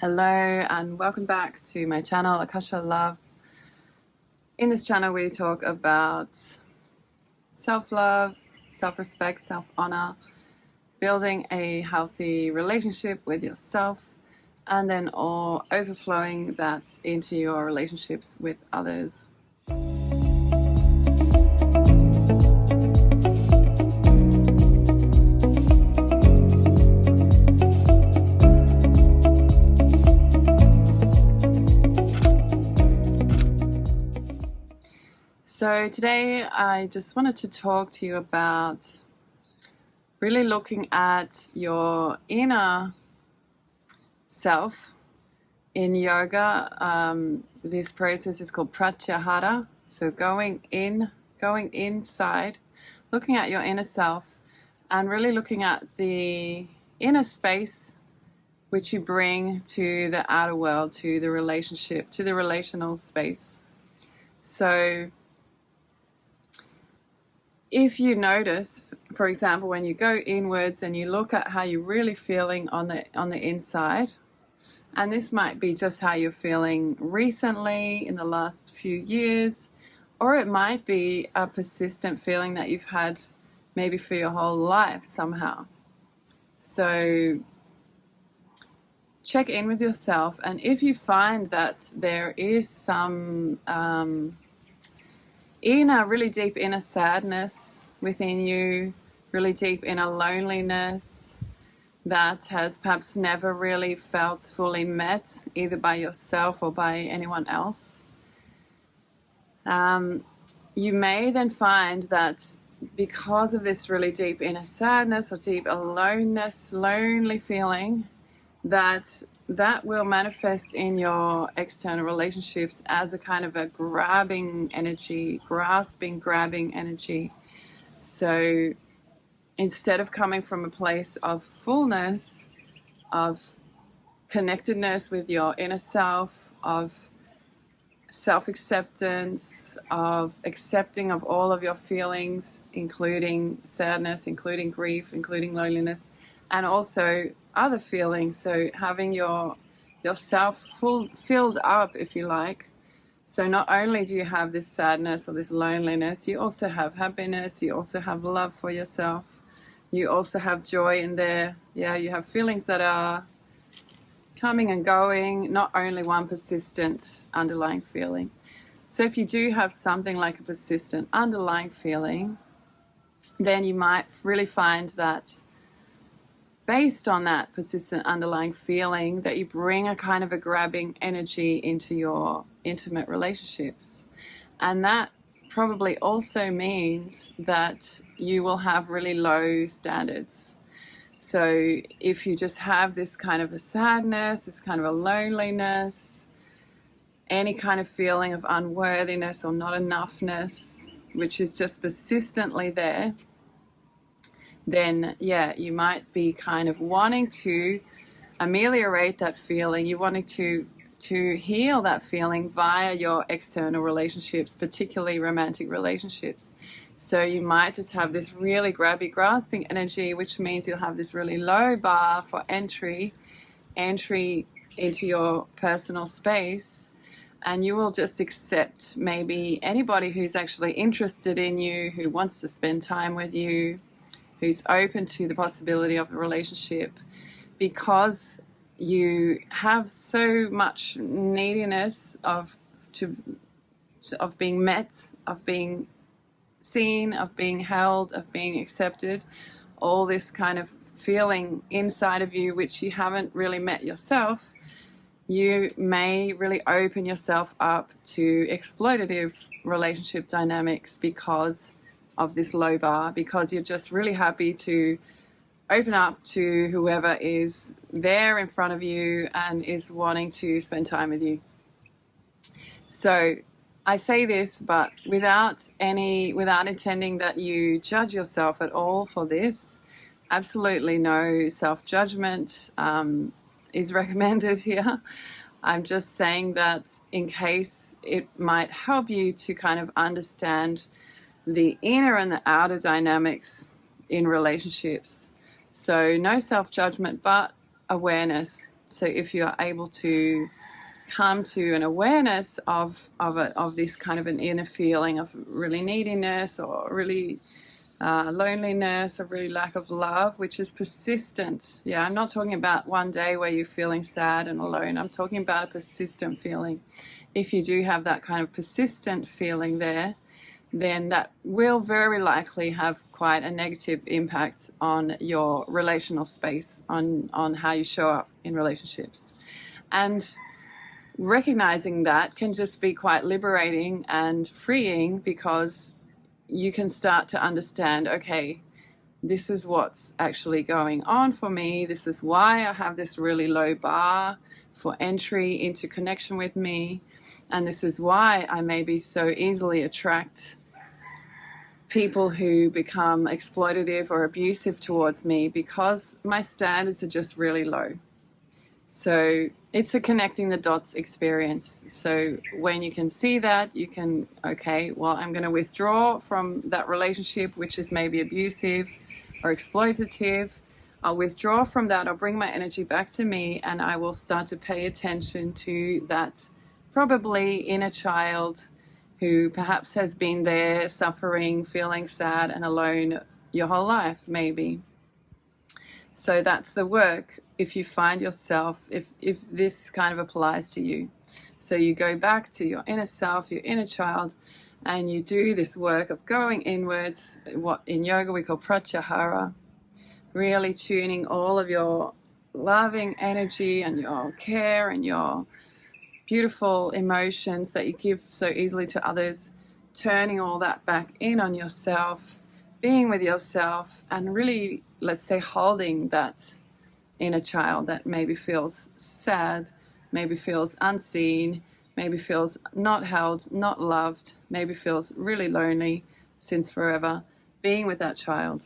Hello and welcome back to my channel, Akasha Love. In this channel we talk about self-love, self-respect, self-honor, building a healthy relationship with yourself, and then all overflowing that into your relationships with others. So today I just wanted to talk to you about really looking at your inner self. In yoga, this process is called Pratyahara. So going inside, looking at your inner self and really looking at the inner space which you bring to the outer world, to the relationship, to the relational space. So if you notice, for example, when you go inwards and you look at how you're really feeling on the inside, and this might be just how you're feeling recently in the last few years, or it might be a persistent feeling that you've had maybe for your whole life somehow. So check in with yourself, and if you find that there is some really deep inner sadness within you, really deep inner loneliness that has perhaps never really felt fully met, either by yourself or by anyone else, you may then find that because of this really deep inner sadness or deep aloneness, lonely feeling, that will manifest in your external relationships as a kind of a grabbing energy, grabbing energy. So instead of coming from a place of fullness, of connectedness with your inner self, of self-acceptance, of accepting of all of your feelings, including sadness, including grief, including loneliness, and also other feelings. So having yourself filled up, if you like. So not only do you have this sadness or this loneliness, you also have happiness, you also have love for yourself, you also have joy in there. Yeah, you have feelings that are coming and going, not only one persistent underlying feeling. So if you do have something like a persistent underlying feeling, then you might really find that based on that persistent underlying feeling, that you bring a kind of a grabbing energy into your intimate relationships. And that probably also means that you will have really low standards. So if you just have this kind of a sadness, this kind of a loneliness, any kind of feeling of unworthiness or not enoughness, which is just persistently there, then yeah, you might be kind of wanting to ameliorate that feeling. You're wanting to heal that feeling via your external relationships, particularly romantic relationships. So you might just have this really grasping energy, which means you'll have this really low bar for entry into your personal space, and you will just accept maybe anybody who's actually interested in you, who wants to spend time with you, who's open to the possibility of a relationship, because you have so much neediness of being met, of being seen, of being held, of being accepted, all this kind of feeling inside of you which you haven't really met yourself. You may really open yourself up to exploitative relationship dynamics because of this low bar, because you're just really happy to open up to whoever is there in front of you and is wanting to spend time with you. So I say this, but without intending that you judge yourself at all for this. Absolutely no self-judgment is recommended here. I'm just saying that in case it might help you to kind of understand the inner and the outer dynamics in relationships. So no self-judgment, but awareness. So if you are able to come to an awareness of this kind of an inner feeling of really neediness, or really loneliness, or really lack of love, which is persistent. Yeah, I'm not talking about one day where you're feeling sad and alone. I'm talking about a persistent feeling. If you do have that kind of persistent feeling there, then that will very likely have quite a negative impact on your relational space, on how you show up in relationships. And recognizing that can just be quite liberating and freeing, because you can start to understand, okay, this is what's actually going on for me. This is why I have this really low bar for entry into connection with me. And this is why I maybe so easily attract people who become exploitative or abusive towards me, because my standards are just really low. So it's a connecting the dots experience. So when you can see that, you can, okay, well, I'm going to withdraw from that relationship, which is maybe abusive or exploitative. I'll withdraw from that. I'll bring my energy back to me, and I will start to pay attention to that probably inner child who perhaps has been there suffering, feeling sad and alone your whole life, maybe. So that's the work. If you find yourself, if this kind of applies to you. So you go back to your inner self, your inner child, and you do this work of going inwards, what in yoga we call Pratyahara, really tuning all of your loving energy and your care and your beautiful emotions that you give so easily to others, turning all that back in on yourself, being with yourself, and really, let's say, holding that inner child that maybe feels sad, maybe feels unseen, maybe feels not held, not loved, maybe feels really lonely since forever, being with that child,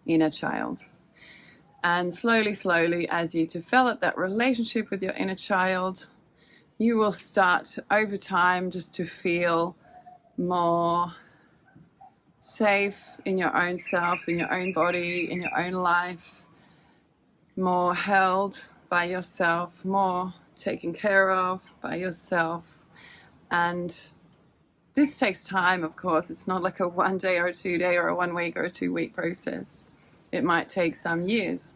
inner child. And slowly, slowly, as you develop that relationship with your inner child, you will start over time just to feel more safe in your own self, in your own body, in your own life, more held by yourself, more taken care of by yourself. And this takes time, of course. It's not like a 1 day or a 2 day or a 1 week or a 2 week process. It might take some years.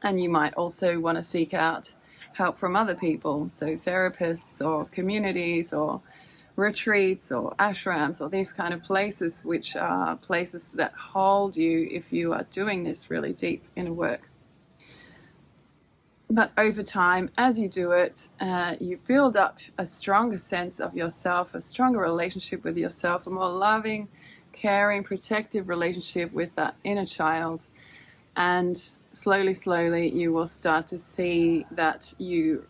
And you might also want to seek out help from other people, so therapists or communities or retreats or ashrams or these kind of places, which are places that hold you if you are doing this really deep inner work. But over time, as you do it, you build up a stronger sense of yourself, a stronger relationship with yourself, a more loving, caring, protective relationship with that inner child. And slowly, slowly, you will start to see that you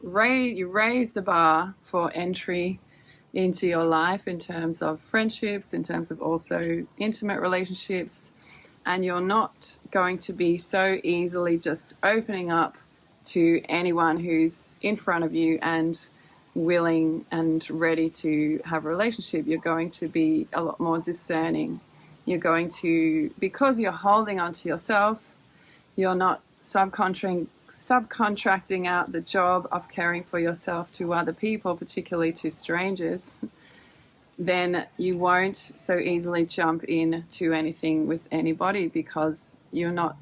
raise the bar for entry into your life in terms of friendships, in terms of also intimate relationships. And you're not going to be so easily just opening up to anyone who's in front of you and willing and ready to have a relationship. You're going to be a lot more discerning. You're going to, because you're holding on to yourself, you're not subcontracting out the job of caring for yourself to other people, particularly to strangers. Then you won't so easily jump in to anything with anybody, because you're not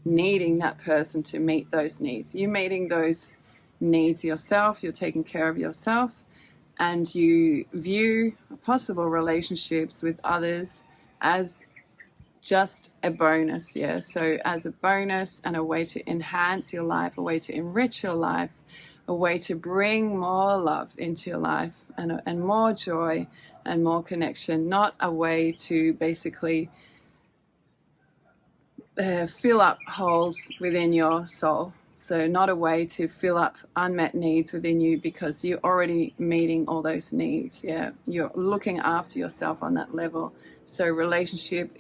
needing that person to meet those needs. You're meeting those needs yourself, you're taking care of yourself, and you view possible relationships with others as just a bonus, yeah. So as a bonus and a way to enhance your life, a way to enrich your life, a way to bring more love into your life and more joy and more connection, not a way to basically fill up holes within your soul. So not a way to fill up unmet needs within you, because you're already meeting all those needs. Yeah, you're looking after yourself on that level. So relationship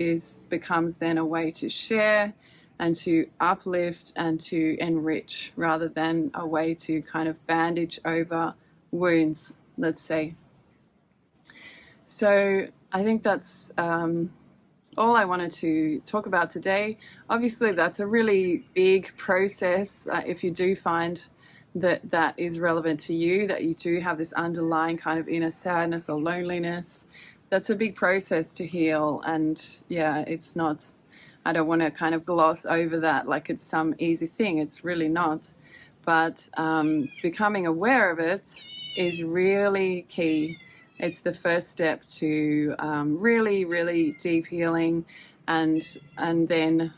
becomes then a way to share and to uplift and to enrich, rather than a way to kind of bandage over wounds, let's say. So I think that's all I wanted to talk about today. Obviously, that's a really big process. If you do find that that is relevant to you, that you do have this underlying kind of inner sadness or loneliness, that's a big process to heal. And yeah, it's not, I don't want to kind of gloss over that like it's some easy thing. It's really not. But becoming aware of it is really key. It's the first step to really, really deep healing, and then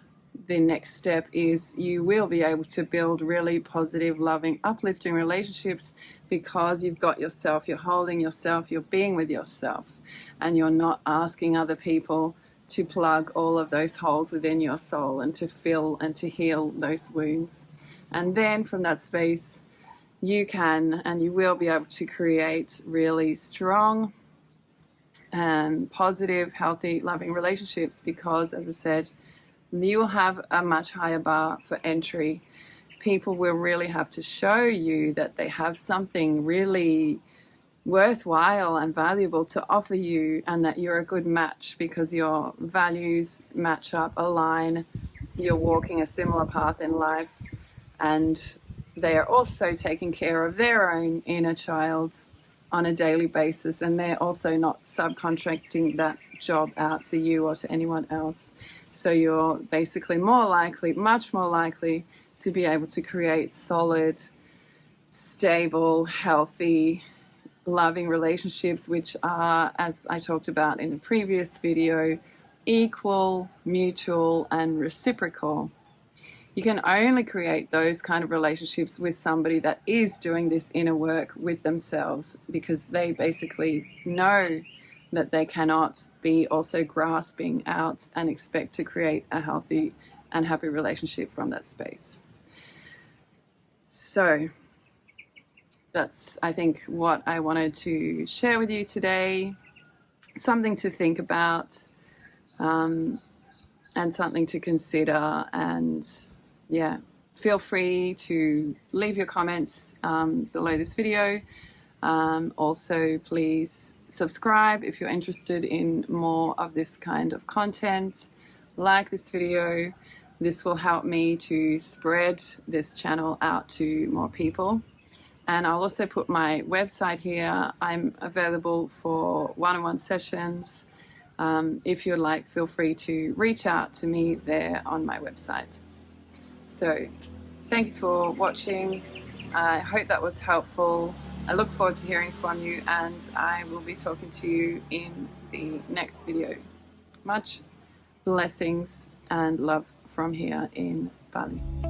the next step is you will be able to build really positive, loving, uplifting relationships because you've got yourself, you're holding yourself, you're being with yourself, and you're not asking other people to plug all of those holes within your soul and to fill and to heal those wounds. And then from that space, you can and you will be able to create really strong and positive, healthy, loving relationships because, as I said, you will have a much higher bar for entry. People will really have to show you that they have something really worthwhile and valuable to offer you, and that you're a good match because your values match up, align, you're walking a similar path in life, and they are also taking care of their own inner child on a daily basis, and they're also not subcontracting that job out to you or to anyone else. So you're basically more likely, much more likely, to be able to create solid, stable, healthy, loving relationships, which are, as I talked about in the previous video, equal, mutual, and reciprocal. You can only create those kind of relationships with somebody that is doing this inner work with themselves, because they basically know that they cannot be also grasping out and expect to create a healthy and happy relationship from that space. So that's, I think, what I wanted to share with you today. Something to think about, and something to consider. And yeah, feel free to leave your comments below this video. Also, please subscribe if you're interested in more of this kind of content. Like this video. This will help me to spread this channel out to more people. And I'll also put my website here. I'm available for one-on-one sessions. If you'd like, feel free to reach out to me there on my website. So thank you for watching. I hope that was helpful. I look forward to hearing from you, and I will be talking to you in the next video. Much blessings and love from here in Bali.